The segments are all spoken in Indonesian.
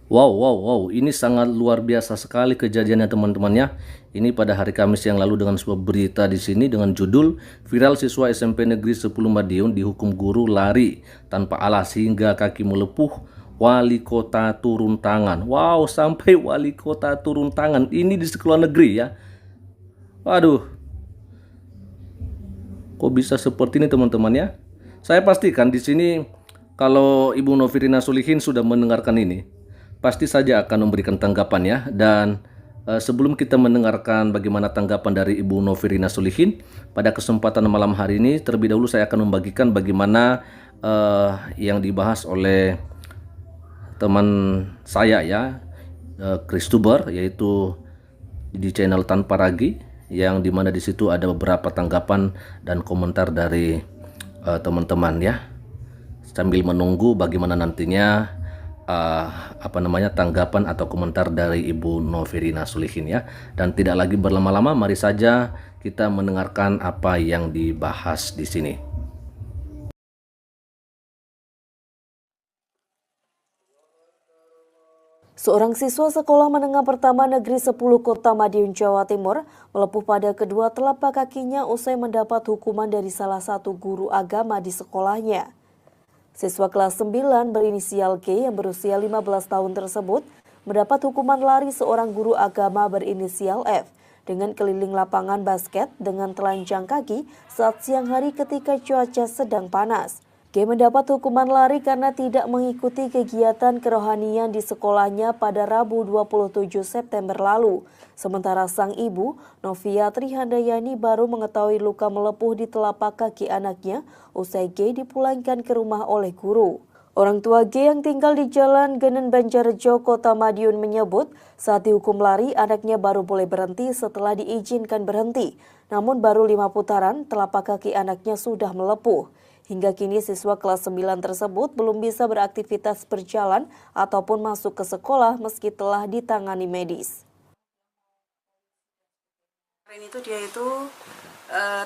Wow, wow, wow, ini sangat luar biasa sekali kejadiannya teman-teman ya. Ini pada hari Kamis yang lalu dengan sebuah berita di sini dengan judul viral siswa SMP Negeri 10 Madiun dihukum guru lari tanpa alas hingga kaki melepuh, wali kota turun tangan. Wow, sampai wali kota turun tangan. Ini di sekolah negeri ya. Waduh, kok bisa seperti ini teman-teman ya? Saya pastikan di sini kalau Ibu Novirina Solihin sudah mendengarkan ini, pasti saja akan memberikan tanggapan ya. Dan sebelum kita mendengarkan bagaimana tanggapan dari Ibu Novirina Solihin pada kesempatan malam hari ini, terlebih dahulu saya akan membagikan bagaimana yang dibahas oleh teman saya ya, Christuber, yaitu di channel Tanpa Ragi, yang dimana di situ ada beberapa tanggapan dan komentar dari teman-teman ya, sambil menunggu bagaimana nantinya tanggapan atau komentar dari Ibu Novirina Solihin ya. Dan tidak lagi berlama-lama, mari saja kita mendengarkan apa yang dibahas di sini. Seorang siswa sekolah menengah pertama negeri 10 Kota Madiun, Jawa Timur melepuh pada kedua telapak kakinya usai mendapat hukuman dari salah satu guru agama di sekolahnya. Siswa kelas 9 berinisial G yang berusia 15 tahun tersebut mendapat hukuman lari seorang guru agama berinisial F dengan keliling lapangan basket dengan telanjang kaki saat siang hari ketika cuaca sedang panas. G mendapat hukuman lari karena tidak mengikuti kegiatan kerohanian di sekolahnya pada Rabu 27 September lalu. Sementara sang ibu, Novia Trihandayani, baru mengetahui luka melepuh di telapak kaki anaknya usai G dipulangkan ke rumah oleh guru. Orang tua G yang tinggal di Jalan Genen Banjarjo, Kota Madiun menyebut saat dihukum lari anaknya baru boleh berhenti setelah diizinkan berhenti. Namun baru 5 putaran telapak kaki anaknya sudah melepuh. Hingga kini siswa kelas 9 tersebut belum bisa beraktivitas berjalan ataupun masuk ke sekolah meski telah ditangani medis. Kemarin itu dia itu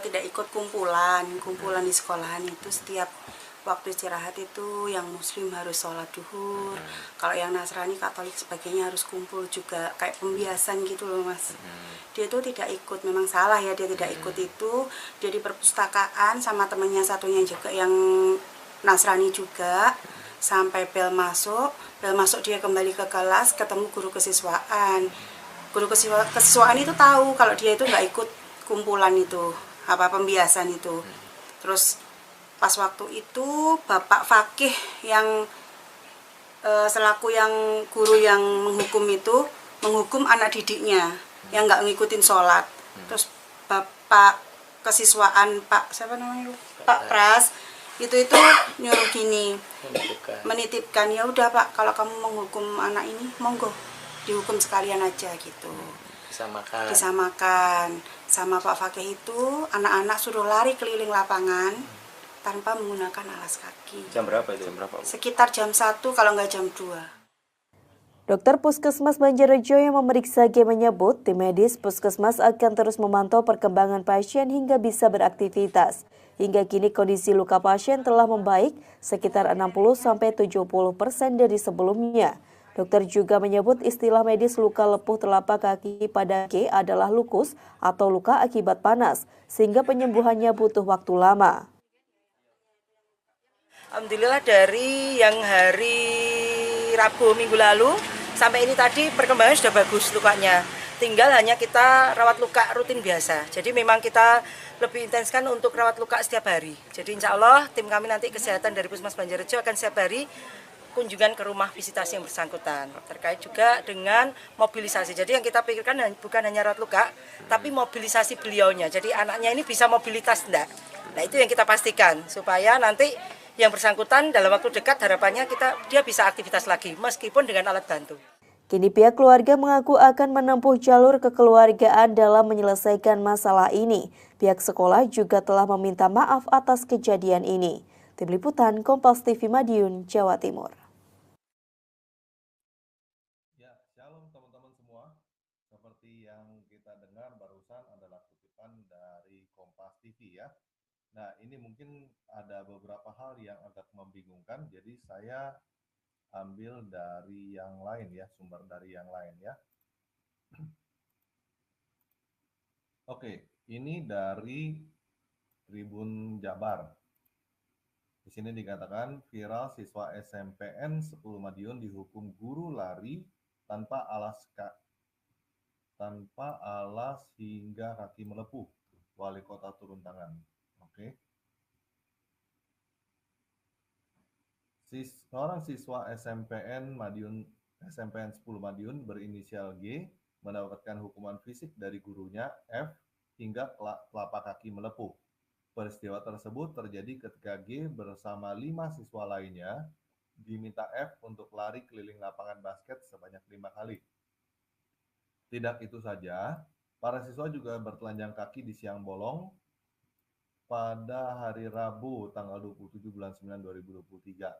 tidak ikut kumpulan di sekolahan itu setiap waktu istirahat itu yang muslim harus sholat duhur, kalau yang Nasrani, Katolik sebagainya harus kumpul juga kayak pembiasan gitu loh mas. Dia itu tidak ikut, memang salah ya dia tidak ikut itu, dia di perpustakaan sama temannya satunya juga yang Nasrani juga, sampai bel masuk dia kembali ke kelas ketemu guru kesiswaan. Guru kesiswaan itu tahu kalau dia itu nggak ikut kumpulan itu, apa pembiasan itu. Terus pas waktu itu Bapak Fakih yang selaku yang guru yang menghukum itu menghukum anak didiknya yang nggak ngikutin sholat. Terus Bapak kesiswaan Pak siapa namanya, Pak Pras itu nyuruh gini, menitipkan, ya udah Pak, kalau kamu menghukum anak ini monggo dihukum sekalian aja gitu, disamakan sama Pak Fakih. Itu anak-anak suruh lari keliling lapangan tanpa menggunakan alas kaki. Jam berapa itu? Jam berapa? Sekitar jam 1 kalau nggak jam 2. Dokter Puskesmas Banjarrejo yang memeriksa G menyebut tim medis Puskesmas akan terus memantau perkembangan pasien hingga bisa beraktivitas. Hingga kini kondisi luka pasien telah membaik sekitar 60-70% dari sebelumnya. Dokter juga menyebut istilah medis luka lepuh telapak kaki pada G adalah lukus atau luka akibat panas, sehingga penyembuhannya butuh waktu lama. Alhamdulillah dari yang hari Rabu minggu lalu sampai ini tadi perkembangan sudah bagus lukanya. Tinggal hanya kita rawat luka rutin biasa. Jadi memang kita lebih intenskan untuk rawat luka setiap hari. Jadi insya Allah tim kami nanti kesehatan dari Puskesmas Banjarrejo akan setiap hari kunjungan ke rumah visitasi yang bersangkutan. Terkait juga dengan mobilisasi. Jadi yang kita pikirkan bukan hanya rawat luka, tapi mobilisasi beliaunya. Jadi anaknya ini bisa mobilitas enggak? Nah itu yang kita pastikan supaya nanti yang bersangkutan dalam waktu dekat harapannya dia bisa aktivitas lagi meskipun dengan alat bantu. Kini pihak keluarga mengaku akan menempuh jalur kekeluargaan dalam menyelesaikan masalah ini. Pihak sekolah juga telah meminta maaf atas kejadian ini. Tim Liputan Kompas TV Madiun, Jawa Timur. Ya, shalom teman-teman semua. Seperti yang kita dengar barusan adalah kutipan dari Kompas TV ya. Nah, ini mungkin ada beberapa hal yang agak membingungkan, jadi saya ambil dari yang lain ya, sumber dari yang lain ya. Oke, ini dari Tribun Jabar. Di sini dikatakan viral siswa SMPN 10 Madiun dihukum guru lari tanpa alas hingga kaki melepuh. Wali kota turun tangan. Oke. Seorang siswa SMPN 10 Madiun berinisial G mendapatkan hukuman fisik dari gurunya F hingga telapak kaki melepuh. Peristiwa tersebut terjadi ketika G bersama 5 siswa lainnya diminta F untuk lari keliling lapangan basket sebanyak 5 kali. Tidak itu saja, para siswa juga bertelanjang kaki di siang bolong pada hari Rabu tanggal 27 bulan 9 2023.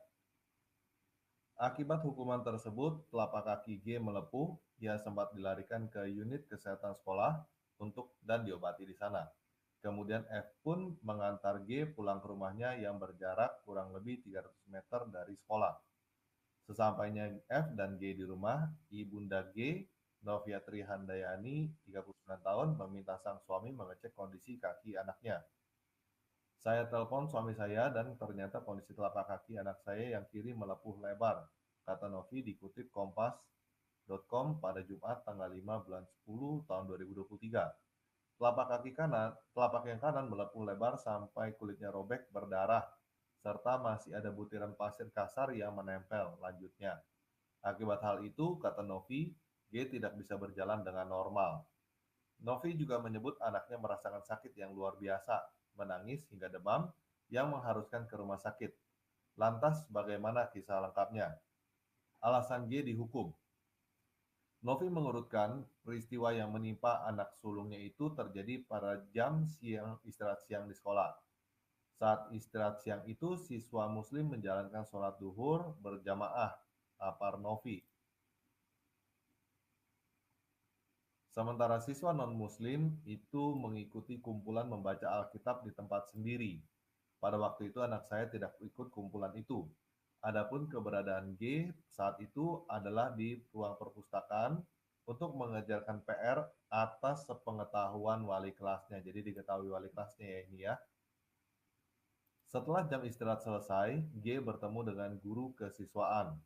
Akibat hukuman tersebut, telapak kaki G melepuh. Ia sempat dilarikan ke unit kesehatan sekolah dan diobati di sana. Kemudian F pun mengantar G pulang ke rumahnya yang berjarak kurang lebih 300 meter dari sekolah. Sesampainya F dan G di rumah, ibunda G, Noviatri Handayani, 39 tahun, meminta sang suami mengecek kondisi kaki anaknya. Saya telepon suami saya dan ternyata kondisi telapak kaki anak saya yang kiri melepuh lebar, kata Novi dikutip kompas.com pada Jumat tanggal 5 bulan 10 tahun 2023. Telapak yang kanan melepuh lebar sampai kulitnya robek berdarah, serta masih ada butiran pasir kasar yang menempel lanjutnya. Akibat hal itu, kata Novi, G tidak bisa berjalan dengan normal. Novi juga menyebut anaknya merasakan sakit yang luar biasa, menangis hingga demam yang mengharuskan ke rumah sakit. Lantas bagaimana kisah lengkapnya? Alasan G dihukum. Novi mengurutkan peristiwa yang menimpa anak sulungnya itu terjadi pada jam istirahat siang di sekolah. Saat istirahat siang itu, siswa muslim menjalankan sholat duhur berjamaah, lapar Novi. Sementara siswa non-muslim itu mengikuti kumpulan membaca Alkitab di tempat sendiri. Pada waktu itu anak saya tidak ikut kumpulan itu. Adapun keberadaan G saat itu adalah di ruang perpustakaan untuk mengerjakan PR atas sepengetahuan wali kelasnya. Jadi diketahui wali kelasnya ya ini ya. Setelah jam istirahat selesai, G bertemu dengan guru kesiswaan.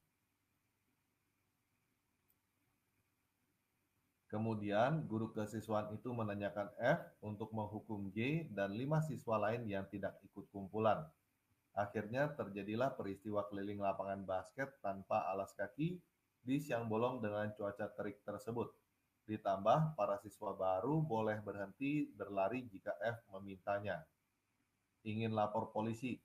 Kemudian, guru kesiswaan itu menanyakan F untuk menghukum G dan 5 siswa lain yang tidak ikut kumpulan. Akhirnya terjadilah peristiwa keliling lapangan basket tanpa alas kaki di siang bolong dengan cuaca terik tersebut. Ditambah, para siswa baru boleh berhenti berlari jika F memintanya. Ingin lapor polisi.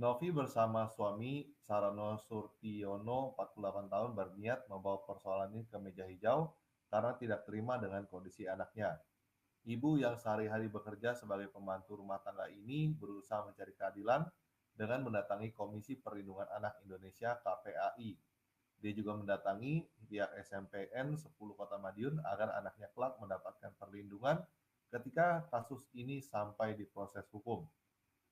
Novi bersama suami Sarono Surtiono, 48 tahun, berniat membawa persoalan ini ke meja hijau karena tidak terima dengan kondisi anaknya. Ibu yang sehari-hari bekerja sebagai pembantu rumah tangga ini berusaha mencari keadilan dengan mendatangi Komisi Perlindungan Anak Indonesia (KPAI). Dia juga mendatangi pihak SMPN 10 Kota Madiun agar anaknya kelak mendapatkan perlindungan ketika kasus ini sampai di proses hukum.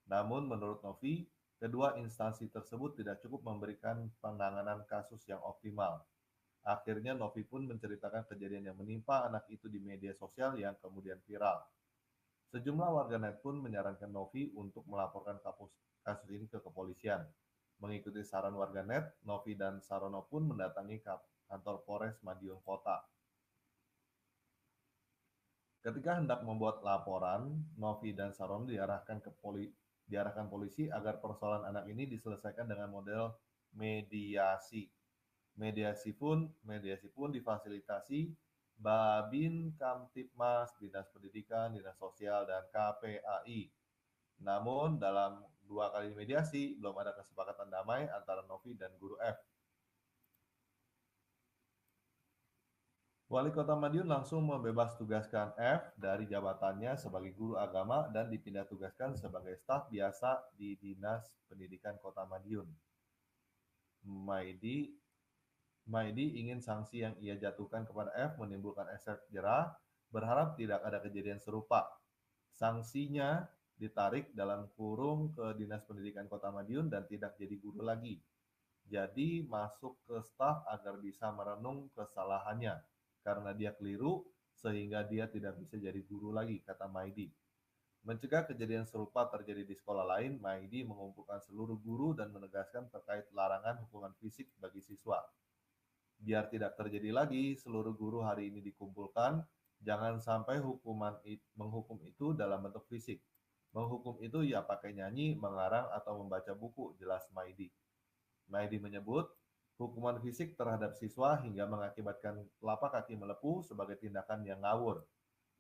Namun menurut Novi, kedua instansi tersebut tidak cukup memberikan penanganan kasus yang optimal. Akhirnya Novi pun menceritakan kejadian yang menimpa anak itu di media sosial yang kemudian viral. Sejumlah warganet pun menyarankan Novi untuk melaporkan kasus ini ke kepolisian. Mengikuti saran warganet, Novi dan Sarono pun mendatangi kantor Polres Madiun Kota. Ketika hendak membuat laporan, Novi dan Sarono diarahkan polisi agar persoalan anak ini diselesaikan dengan model mediasi. Mediasi pun difasilitasi Babin Kamtibmas, Dinas Pendidikan, Dinas Sosial, dan KPAI. Namun dalam 2 kali mediasi belum ada kesepakatan damai antara Novi dan guru F. Wali Kota Madiun langsung membebas tugaskan F dari jabatannya sebagai guru agama dan dipindah tugaskan sebagai staf biasa di Dinas Pendidikan Kota Madiun. Maidi ingin sanksi yang ia jatuhkan kepada F menimbulkan efek jerah, berharap tidak ada kejadian serupa. Sanksinya ditarik dalam kurung ke Dinas Pendidikan Kota Madiun dan tidak jadi guru lagi. Jadi masuk ke staf agar bisa merenung kesalahannya. Karena dia keliru, sehingga dia tidak bisa jadi guru lagi, kata Maidi. Mencegah kejadian serupa terjadi di sekolah lain, Maidi mengumpulkan seluruh guru dan menegaskan terkait larangan hukuman fisik bagi siswa. Biar tidak terjadi lagi, seluruh guru hari ini dikumpulkan, jangan sampai menghukum itu dalam bentuk fisik. Menghukum itu ya pakai nyanyi, mengarang, atau membaca buku, jelas Maidi. Maidi menyebut, hukuman fisik terhadap siswa hingga mengakibatkan telapak kaki melepuh sebagai tindakan yang ngawur.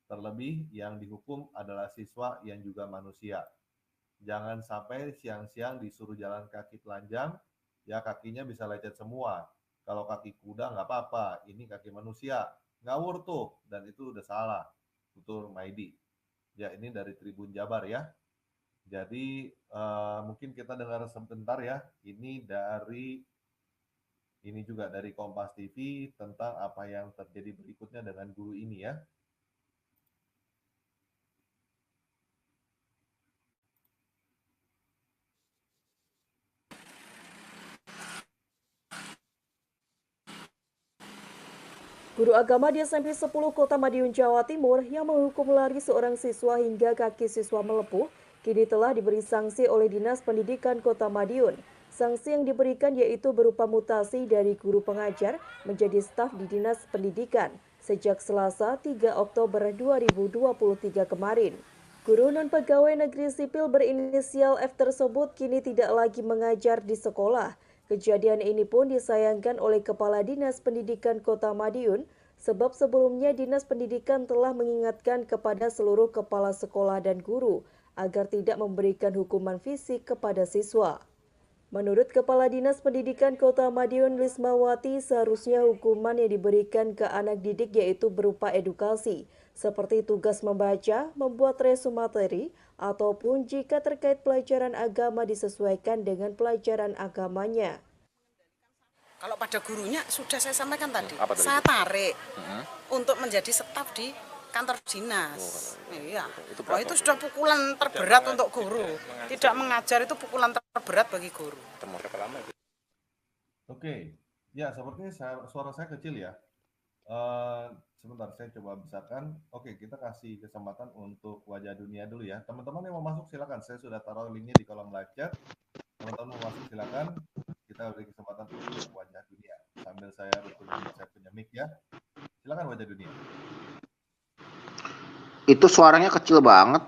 Terlebih yang dihukum adalah siswa yang juga manusia. Jangan sampai siang-siang disuruh jalan kaki telanjang, ya kakinya bisa lecet semua. Kalau kaki kuda nggak apa-apa, ini kaki manusia. Ngawur tuh, dan itu udah salah. Tutur Maidi. Ya, ini dari Tribun Jabar ya. Jadi mungkin kita dengar sebentar ya. Ini juga dari Kompas TV tentang apa yang terjadi berikutnya dengan guru ini ya. Guru agama di SMP 10 Kota Madiun, Jawa Timur yang menghukum lari seorang siswa hingga kaki siswa melepuh, kini telah diberi sanksi oleh Dinas Pendidikan Kota Madiun. Sanksi yang diberikan yaitu berupa mutasi dari guru pengajar menjadi staf di Dinas Pendidikan sejak Selasa 3 Oktober 2023 kemarin. Guru non-pegawai negeri sipil berinisial F tersebut kini tidak lagi mengajar di sekolah. Kejadian ini pun disayangkan oleh Kepala Dinas Pendidikan Kota Madiun, sebab sebelumnya Dinas Pendidikan telah mengingatkan kepada seluruh kepala sekolah dan guru agar tidak memberikan hukuman fisik kepada siswa. Menurut Kepala Dinas Pendidikan Kota Madiun Lismawati, seharusnya hukuman yang diberikan ke anak didik yaitu berupa edukasi, seperti tugas membaca, membuat resume materi, ataupun jika terkait pelajaran agama disesuaikan dengan pelajaran agamanya. Kalau pada gurunya sudah saya sampaikan tadi, saya tarik untuk menjadi staf di kantor dinas. Iya. Itu sudah pukulan terberat untuk guru. Tidak mengajar itu pukulan terberat bagi guru. Oke, ya sepertinya suara saya kecil ya. Sebentar, saya coba besarkan. Oke, kita kasih kesempatan untuk wajah dunia dulu ya. Teman-teman yang mau masuk silakan. Saya sudah taruh linknya di kolom live chat. Teman-teman mau masuk silakan. Kita beri kesempatan untuk wajah dunia. Sambil saya punya mic ya. Silakan wajah dunia. Itu suaranya kecil banget,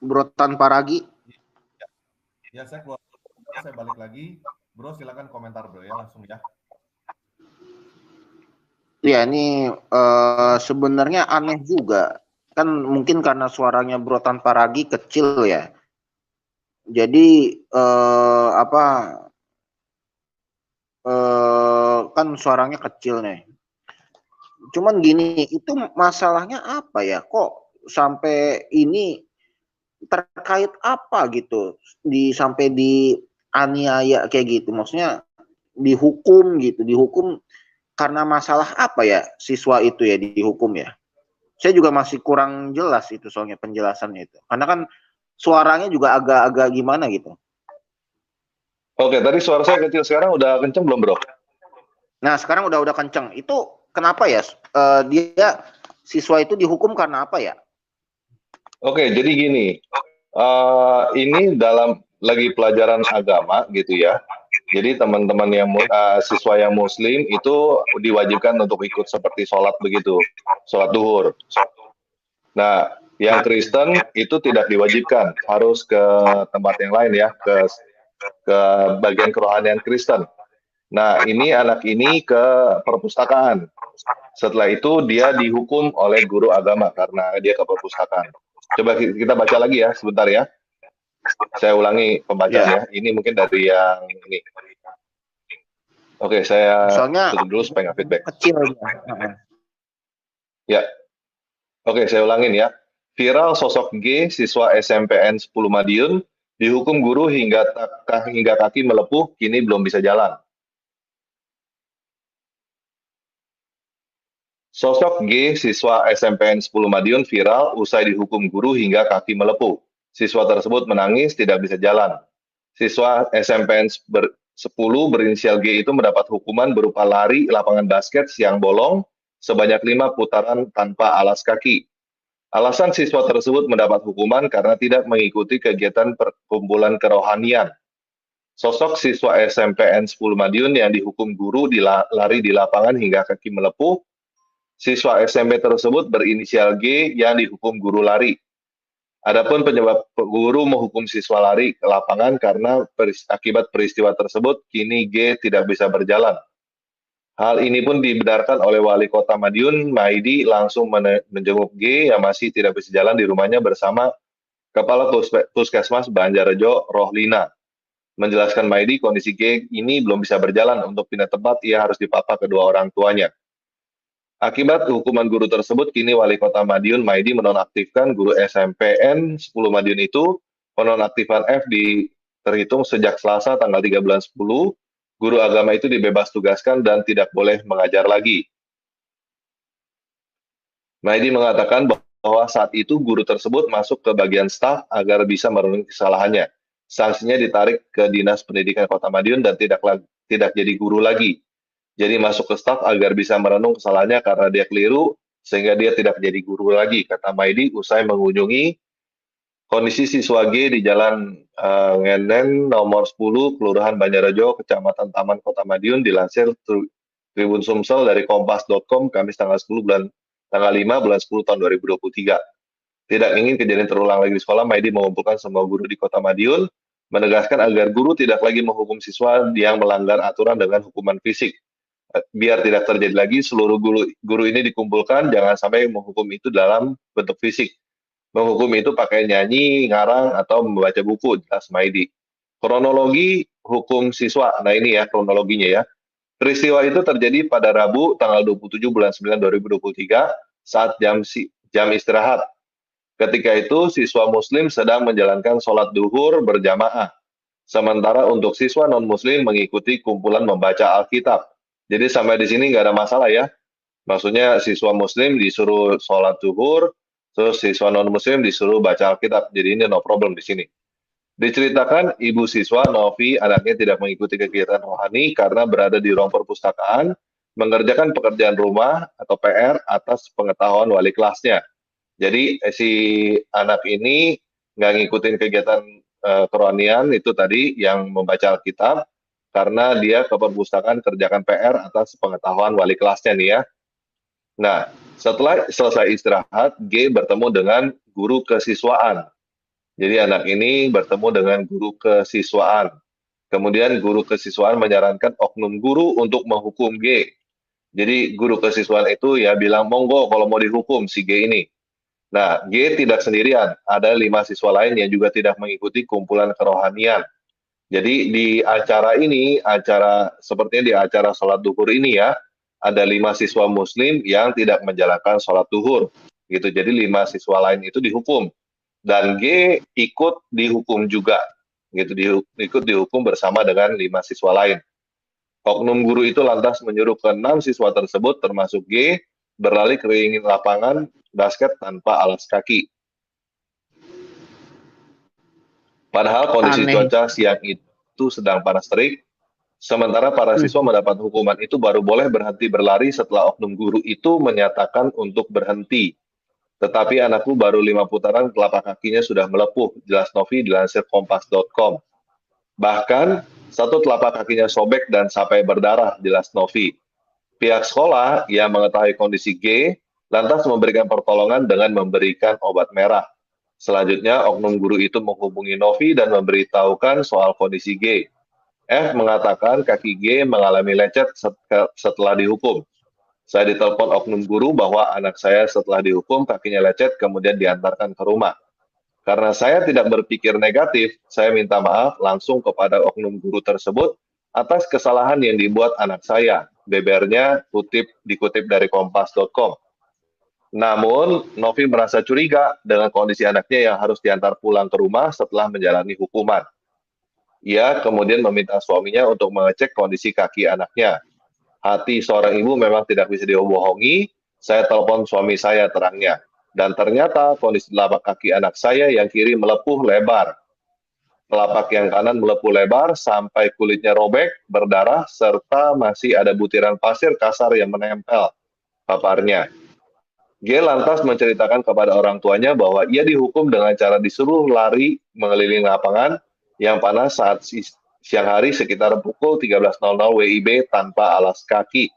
Bro Tanpa Ragi. Ya, saya keluar. Saya balik lagi. Bro, silakan komentar bro ya, langsung ya. Ya, ini sebenarnya aneh juga. Kan mungkin karena suaranya Bro Tanpa Ragi kecil ya. Jadi kan suaranya kecil nih. Cuman gini, itu masalahnya apa ya? Kok sampai ini terkait apa gitu? Sampai dianiaya kayak gitu. Maksudnya dihukum gitu, dihukum karena masalah apa ya siswa itu ya dihukum ya? Saya juga masih kurang jelas itu soalnya penjelasannya itu. Karena kan suaranya juga agak-agak gimana gitu. Oke, tadi suara saya kecil, sekarang udah kenceng belum bro? Nah sekarang udah kenceng. Itu kenapa ya dia siswa itu dihukum karena apa ya? Oke, jadi gini, ini dalam lagi pelajaran agama gitu ya. Jadi teman-teman yang siswa yang Muslim itu diwajibkan untuk ikut seperti sholat begitu, sholat duhur. Nah, yang Kristen itu tidak diwajibkan, harus ke tempat yang lain ya, ke bagian kerohanian Kristen. Nah, ini anak ini ke perpustakaan. Setelah itu dia dihukum oleh guru agama karena dia ke perpustakaan. Coba kita baca lagi ya, sebentar ya. Saya ulangi pembacaan ya. Ini mungkin dari yang ini. Oke, saya tutup dulu supaya nggak feedback. Kecil. Ya. Oke, saya ulangin ya. Viral sosok G, siswa SMPN 10 Madiun, dihukum guru hingga kaki melepuh, kini belum bisa jalan. Sosok G, siswa SMPN 10 Madiun viral usai dihukum guru hingga kaki melepuh. Siswa tersebut menangis, tidak bisa jalan. Siswa SMPN 10 berinisial G itu mendapat hukuman berupa lari lapangan basket siang bolong sebanyak 5 putaran tanpa alas kaki. Alasan siswa tersebut mendapat hukuman karena tidak mengikuti kegiatan perkumpulan kerohanian. Sosok siswa SMPN 10 Madiun yang dihukum guru lari di lapangan hingga kaki melepuh. Siswa SMP tersebut berinisial G yang dihukum guru lari. Adapun penyebab guru menghukum siswa lari ke lapangan karena akibat peristiwa tersebut, kini G tidak bisa berjalan. Hal ini pun dibenarkan oleh Wali Kota Madiun, Maidi langsung menjenguk G yang masih tidak bisa jalan di rumahnya bersama Kepala Puskesmas Banjarrejo, Rohlina. Menjelaskan Maidi, kondisi G ini belum bisa berjalan, untuk pindah tempat ia harus dipapa kedua orang tuanya. Akibat hukuman guru tersebut, kini Wali Kota Madiun, Maidi menonaktifkan guru SMPN 10 Madiun itu. Penonaktifan F terhitung sejak Selasa tanggal 3 bulan 10, guru agama itu dibebas tugaskan dan tidak boleh mengajar lagi. Maidi mengatakan bahwa saat itu guru tersebut masuk ke bagian staf agar bisa merenungi kesalahannya. Sanksinya ditarik ke Dinas Pendidikan Kota Madiun dan tidak jadi guru lagi. Jadi masuk ke staf agar bisa merenung kesalahannya karena dia keliru, sehingga dia tidak jadi guru lagi, kata Maidi usai mengunjungi kondisi siswa G di Jalan Ngenen nomor 10, Kelurahan Banjarrejo, Kecamatan Taman, Kota Madiun, dilansir Tribun Sumsel dari kompas.com, Kamis tanggal 5 bulan 10 tahun 2023. Tidak ingin kejadian terulang lagi di sekolah, Maidi mengumpulkan semua guru di Kota Madiun, menegaskan agar guru tidak lagi menghukum siswa yang melanggar aturan dengan hukuman fisik. Biar tidak terjadi lagi, seluruh guru ini dikumpulkan, jangan sampai menghukum itu dalam bentuk fisik. Menghukum itu pakai nyanyi, ngarang, atau membaca buku, jelas Maidi. Kronologi hukum siswa, nah ini ya kronologinya ya. Peristiwa itu terjadi pada Rabu tanggal 27 bulan 9 2023 saat jam istirahat. Ketika itu siswa muslim sedang menjalankan sholat duhur berjamaah. Sementara untuk siswa non-muslim mengikuti kumpulan membaca Alkitab. Jadi sampai di sini nggak ada masalah ya. Maksudnya siswa muslim disuruh sholat duhur, terus siswa non-muslim disuruh baca Alkitab. Jadi ini no problem di sini. Diceritakan ibu siswa Novi anaknya tidak mengikuti kegiatan rohani karena berada di ruang perpustakaan, mengerjakan pekerjaan rumah atau PR atas pengetahuan wali kelasnya. Jadi si anak ini nggak ngikutin kegiatan kerohanian itu tadi yang membaca Alkitab karena dia ke perpustakaan kerjakan PR atas pengetahuan wali kelasnya nih ya. Nah, setelah selesai istirahat, G bertemu dengan guru kesiswaan. Jadi anak ini bertemu dengan guru kesiswaan. Kemudian guru kesiswaan menyarankan oknum guru untuk menghukum G. Jadi guru kesiswaan itu ya bilang, monggo kalau mau dihukum si G ini. Nah, G tidak sendirian. Ada 5 siswa lain yang juga tidak mengikuti kumpulan kerohanian. Jadi di acara ini, sepertinya di acara sholat duhur ini ya, ada 5 siswa muslim yang tidak menjalankan sholat duhur. Gitu. Jadi 5 siswa lain itu dihukum. Dan G ikut dihukum juga. Gitu, ikut dihukum bersama dengan 5 siswa lain. Oknum guru itu lantas menyuruh ke 6 siswa tersebut, termasuk G, berlari keliling lapangan basket tanpa alas kaki. Padahal kondisi cuaca siang itu sedang panas terik, sementara para siswa mendapat hukuman itu baru boleh berhenti berlari setelah oknum guru itu menyatakan untuk berhenti. Tetapi anakku baru 5 putaran telapak kakinya sudah melepuh, jelas Novi dilansir kompas.com. Bahkan, satu telapak kakinya sobek dan sampai berdarah, jelas Novi. Pihak sekolah yang mengetahui kondisi G, lantas memberikan pertolongan dengan memberikan obat merah. Selanjutnya, oknum guru itu menghubungi Novi dan memberitahukan soal kondisi G. F mengatakan kaki G mengalami lecet setelah dihukum. Saya ditelepon oknum guru bahwa anak saya setelah dihukum kakinya lecet kemudian diantarkan ke rumah. Karena saya tidak berpikir negatif, saya minta maaf langsung kepada oknum guru tersebut atas kesalahan yang dibuat anak saya. Bebernya dikutip dari kompas.com. Namun, Novi merasa curiga dengan kondisi anaknya yang harus diantar pulang ke rumah setelah menjalani hukuman. Ia kemudian meminta suaminya untuk mengecek kondisi kaki anaknya. Hati seorang ibu memang tidak bisa dibohongi, saya telepon suami saya terangnya. Dan ternyata kondisi telapak kaki anak saya yang kiri melepuh lebar. Telapak yang kanan melepuh lebar sampai kulitnya robek, berdarah, serta masih ada butiran pasir kasar yang menempel, paparnya. G lantas menceritakan kepada orang tuanya bahwa ia dihukum dengan cara disuruh lari mengelilingi lapangan yang panas saat siang hari sekitar pukul 13.00 WIB tanpa alas kaki.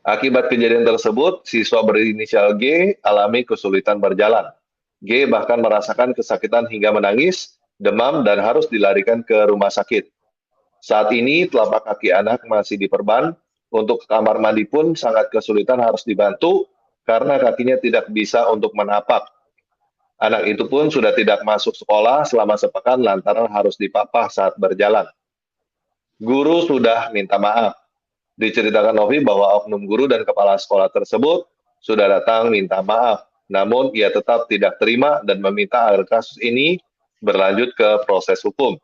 Akibat kejadian tersebut, siswa berinisial G alami kesulitan berjalan. G bahkan merasakan kesakitan hingga menangis, demam, dan harus dilarikan ke rumah sakit. Saat ini, telapak kaki anak masih diperban. Untuk ke kamar mandi pun sangat kesulitan harus dibantu karena kakinya tidak bisa untuk menapak. Anak itu pun sudah tidak masuk sekolah selama sepekan lantaran harus dipapah saat berjalan. Guru sudah minta maaf. Diceritakan Novi bahwa oknum guru dan kepala sekolah tersebut sudah datang minta maaf. Namun ia tetap tidak terima dan meminta agar kasus ini berlanjut ke proses hukum.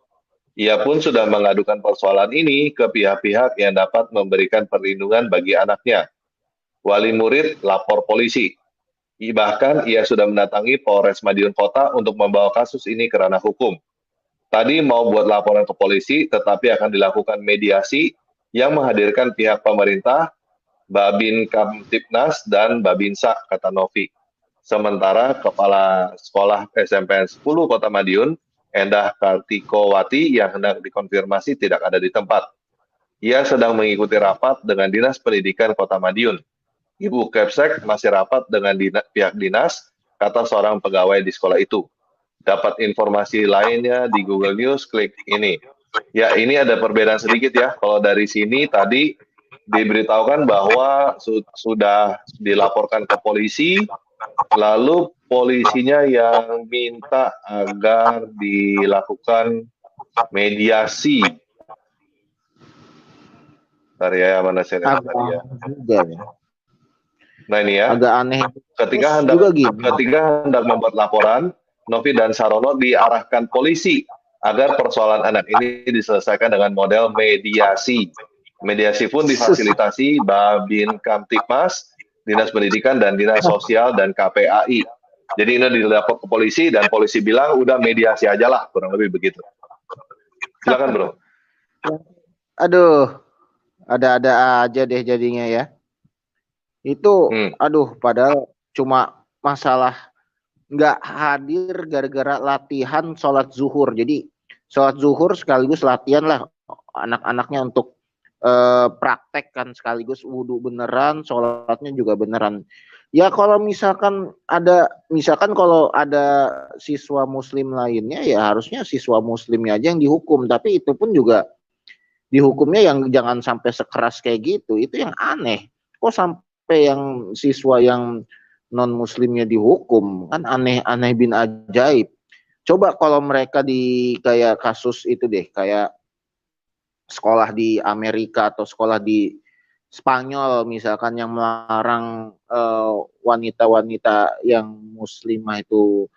Ia pun sudah mengadukan persoalan ini ke pihak-pihak yang dapat memberikan perlindungan bagi anaknya. Wali murid lapor polisi. Bahkan ia sudah mendatangi Polres Madiun Kota untuk membawa kasus ini ke ranah hukum. Tadi mau buat laporan ke polisi, tetapi akan dilakukan mediasi yang menghadirkan pihak pemerintah, Babin Kamtipnas, dan Babinsa, kata Novi. Sementara Kepala Sekolah SMPN 10 Kota Madiun, Endah Kartikowati, yang hendak dikonfirmasi tidak ada di tempat. Ia sedang mengikuti rapat dengan Dinas Pendidikan Kota Madiun. Ibu Kepsek masih rapat dengan pihak dinas, kata seorang pegawai di sekolah itu. Dapat informasi lainnya di Google News, klik ini. Ya, ini ada perbedaan sedikit ya. Kalau dari sini tadi diberitahukan bahwa sudah dilaporkan ke polisi, lalu polisinya yang minta agar dilakukan mediasi. Bentar ya, mana saya lihat tadi ya. Nah ini ya, Agak aneh. ketika hendak membuat laporan, Novi dan Sarono diarahkan polisi agar persoalan anak ini diselesaikan dengan model mediasi. Mediasi pun difasilitasi Babin Kamtipmas, Dinas Pendidikan dan Dinas Sosial dan KPAI. Jadi ini dilapor ke polisi dan polisi bilang udah mediasi aja lah, kurang lebih begitu. Silakan bro. Aduh, ada-ada aja deh jadinya ya. Itu, aduh, padahal cuma masalah nggak hadir gara-gara latihan sholat zuhur. Jadi sholat zuhur sekaligus latihan lah anak-anaknya untuk praktek kan, sekaligus wudhu beneran, sholatnya juga beneran. Ya kalau misalkan kalau ada siswa muslim lainnya ya harusnya siswa muslimnya aja yang dihukum. Tapi itu pun juga dihukumnya yang jangan sampai sekeras kayak gitu. Itu yang aneh. Kok sampai yang siswa yang non muslimnya dihukum, kan aneh bin ajaib. Coba kalau mereka di kayak kasus itu deh, kayak sekolah di Amerika atau sekolah di Spanyol misalkan yang melarang wanita-wanita yang muslimah itu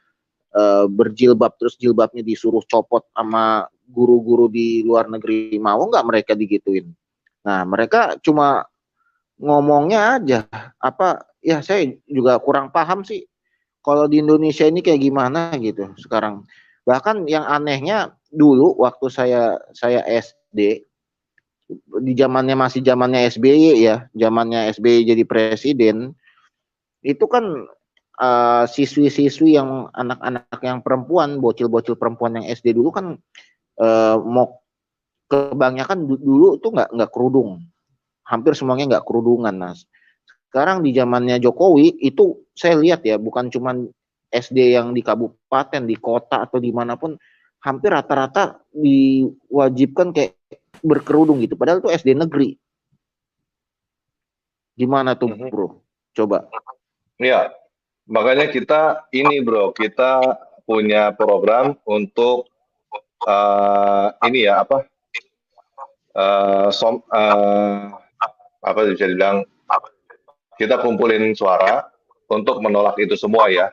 berjilbab, terus jilbabnya disuruh copot sama guru-guru di luar negeri, mau nggak mereka digituin? Nah mereka cuma ngomongnya aja, apa ya, saya juga kurang paham sih kalau di Indonesia ini kayak gimana gitu sekarang. Bahkan yang anehnya dulu waktu saya SD, di zamannya SBY ya, zamannya SBY jadi presiden, itu kan siswi-siswi yang anak-anak yang perempuan, bocil-bocil perempuan yang SD dulu kan mau kebanyakan dulu tuh nggak kerudung. Hampir semuanya nggak kerudungan, Mas. Sekarang di zamannya Jokowi itu saya lihat ya, bukan cuman SD yang di kabupaten, di kota atau dimanapun, hampir rata-rata diwajibkan kayak berkerudung gitu. Padahal itu SD negeri. Gimana tuh, bro? Coba. Ya, makanya kita ini bro, kita punya program untuk ini ya apa bisa dibilang, kita kumpulin suara untuk menolak itu semua ya,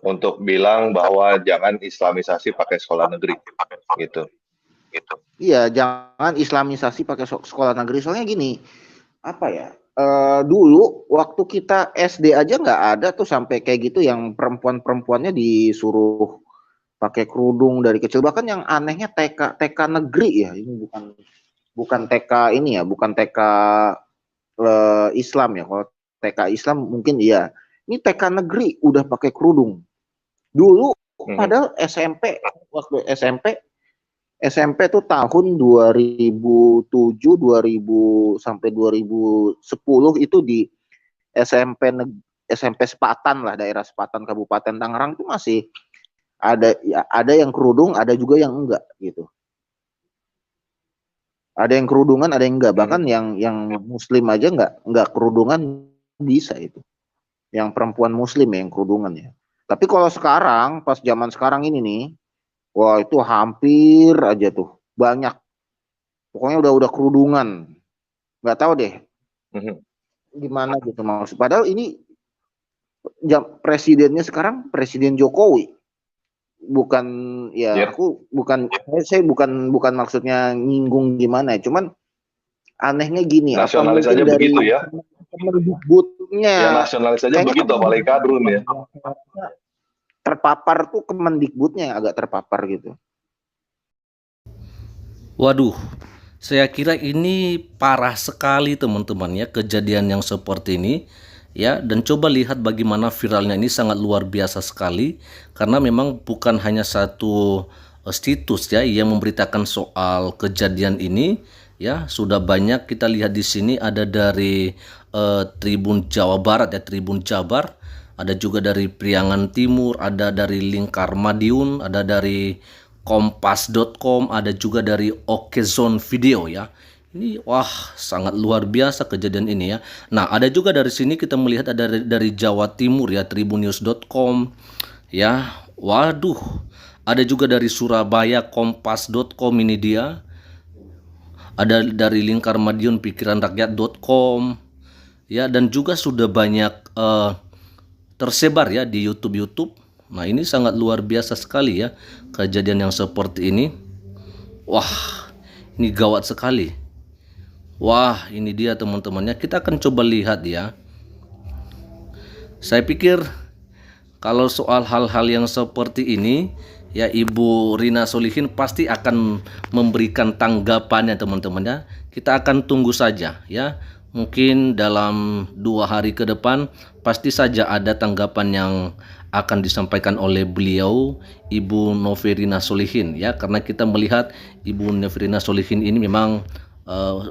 untuk bilang bahwa jangan islamisasi pakai sekolah negeri gitu. Iya, jangan islamisasi pakai sekolah negeri. Soalnya gini, apa ya, dulu waktu kita SD aja nggak ada tuh sampai kayak gitu yang perempuan-perempuannya disuruh pakai kerudung dari kecil. Bahkan yang anehnya TK negeri ya, ini bukan TK ini ya, bukan TK Islam ya. Kalau TK Islam mungkin iya. Ini TK negeri udah pakai kerudung. Dulu padahal waktu SMP tuh tahun 2007, 2000 sampai 2010 itu di SMP Sepatan lah, daerah Sepatan Kabupaten Tangerang itu masih ada yang kerudung, ada juga yang enggak gitu. Ada yang kerudungan, ada yang enggak. Bahkan yang muslim aja enggak kerudungan bisa itu. Yang perempuan muslim ya yang kerudungan ya. Tapi kalau sekarang, pas zaman sekarang ini nih, wah itu hampir aja tuh banyak. Pokoknya udah kerudungan. Nggak tahu deh gimana gitu maksud. Padahal ini presidennya sekarang Presiden Jokowi. Bukan ya saya bukan maksudnya nyinggung gimana, cuman anehnya gini, nasionalis aja begitu ya. Kemendikbudnya Ya nasionalis aja begitu, apalagi kadrun ya. Terpapar tuh Kemendikbudnya yang agak terpapar gitu. Waduh, saya kira ini parah sekali teman-teman ya, kejadian yang seperti ini ya. Dan coba lihat bagaimana viralnya, ini sangat luar biasa sekali. Karena memang bukan hanya satu situs ya yang memberitakan soal kejadian ini ya. Sudah banyak kita lihat di sini, ada dari Tribun Jawa Barat ya, Tribun Jabar, ada juga dari Priangan Timur, ada dari Lingkar Madiun, ada dari Kompas.com, ada juga dari Okezone Video ya. Ini wah sangat luar biasa kejadian ini ya. Nah, ada juga dari sini kita melihat ada dari Jawa Timur ya, tribunnews.com ya. Waduh, ada juga dari Surabaya Kompas.com, ini dia. Ada dari Lingkar Madiun pikiranrakyat.com ya, dan juga sudah banyak tersebar ya di YouTube. Nah, ini sangat luar biasa sekali ya kejadian yang seperti ini. Wah, ini gawat sekali. Wah, ini dia teman-temannya. Kita akan coba lihat ya. Saya pikir kalau soal hal-hal yang seperti ini ya, Ibu Rina Solihin pasti akan memberikan tanggapannya teman-temannya. Kita akan tunggu saja ya. Mungkin dalam 2 hari ke depan pasti saja ada tanggapan yang akan disampaikan oleh beliau, Ibu Noverina Solihin ya. Karena kita melihat Ibu Noverina Solihin ini memang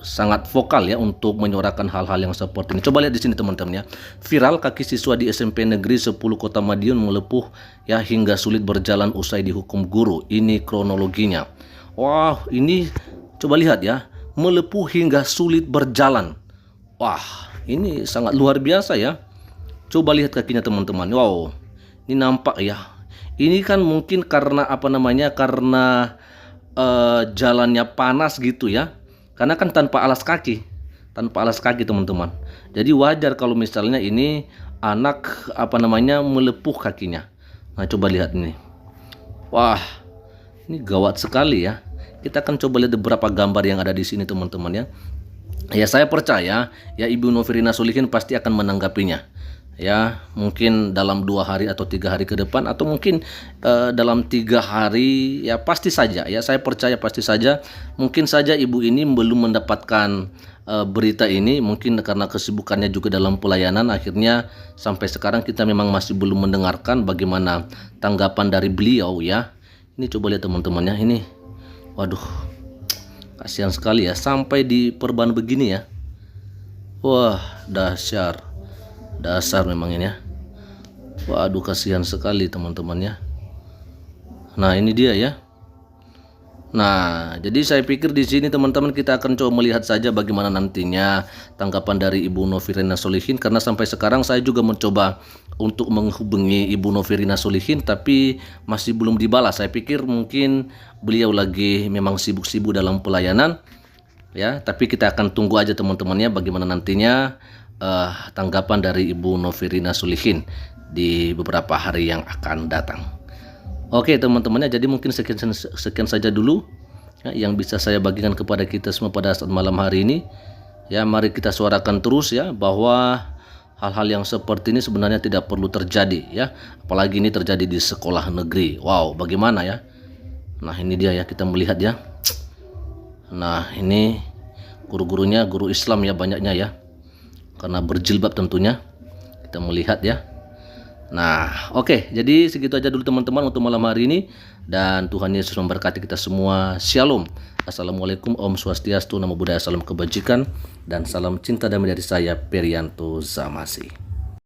sangat vokal ya untuk menyuarakan hal-hal yang seperti ini. Coba lihat di sini teman-teman ya. Viral, kaki siswa di SMP Negeri 10 Kota Madiun melepuh ya hingga sulit berjalan usai dihukum guru. Ini kronologinya. Wah, ini coba lihat ya, melepuh hingga sulit berjalan. Wah, ini sangat luar biasa ya. Coba lihat kakinya teman-teman. Wow, ini nampak ya. Ini kan mungkin karena karena jalannya panas gitu ya. Karena kan tanpa alas kaki teman-teman. Jadi wajar kalau misalnya ini anak melepuh kakinya. Nah, coba lihat ini. Wah, ini gawat sekali ya. Kita akan coba lihat beberapa gambar yang ada di sini teman-teman ya. Ya, saya percaya ya Ibu Noverina Solihin pasti akan menanggapinya. Ya, mungkin dalam 2 hari atau 3 hari ke depan, atau mungkin dalam 3 hari ya, pasti saja ya, saya percaya pasti saja. Mungkin saja ibu ini belum mendapatkan berita ini, mungkin karena kesibukannya juga dalam pelayanan, akhirnya sampai sekarang kita memang masih belum mendengarkan bagaimana tanggapan dari beliau ya. Ini coba lihat teman-temannya ini. Waduh, kasihan sekali ya, sampai di perban begini ya. Wah, dasar memang ini ya. Waduh, kasihan sekali teman-temannya. Nah, ini dia ya. Nah, jadi saya pikir di sini teman-teman kita akan coba melihat saja bagaimana nantinya tanggapan dari Ibu Noverina Solihin, karena sampai sekarang saya juga mencoba untuk menghubungi Ibu Noverina Solihin tapi masih belum dibalas. Saya pikir mungkin beliau lagi memang sibuk-sibuk dalam pelayanan ya, tapi kita akan tunggu aja teman-temannya bagaimana nantinya tanggapan dari Ibu Noverina Solihin di beberapa hari yang akan datang. Oke teman-temannya, jadi mungkin sekian saja dulu ya, yang bisa saya bagikan kepada kita semua pada saat malam hari ini ya. Mari kita suarakan terus ya bahwa hal-hal yang seperti ini sebenarnya tidak perlu terjadi ya. Apalagi ini terjadi di sekolah negeri. Wow, bagaimana ya? Nah, ini dia ya, kita melihat ya. Nah, ini guru-gurunya guru Islam ya banyaknya ya. Karena berjilbab tentunya. Kita melihat ya. Nah, oke, jadi segitu aja dulu teman-teman untuk malam hari ini, dan Tuhan Yesus memberkati kita semua. Shalom. Assalamualaikum, Om Swastiastu, Namo Buddhaya, salam kebajikan, dan salam cinta damai dari saya, Perianto Zamasi.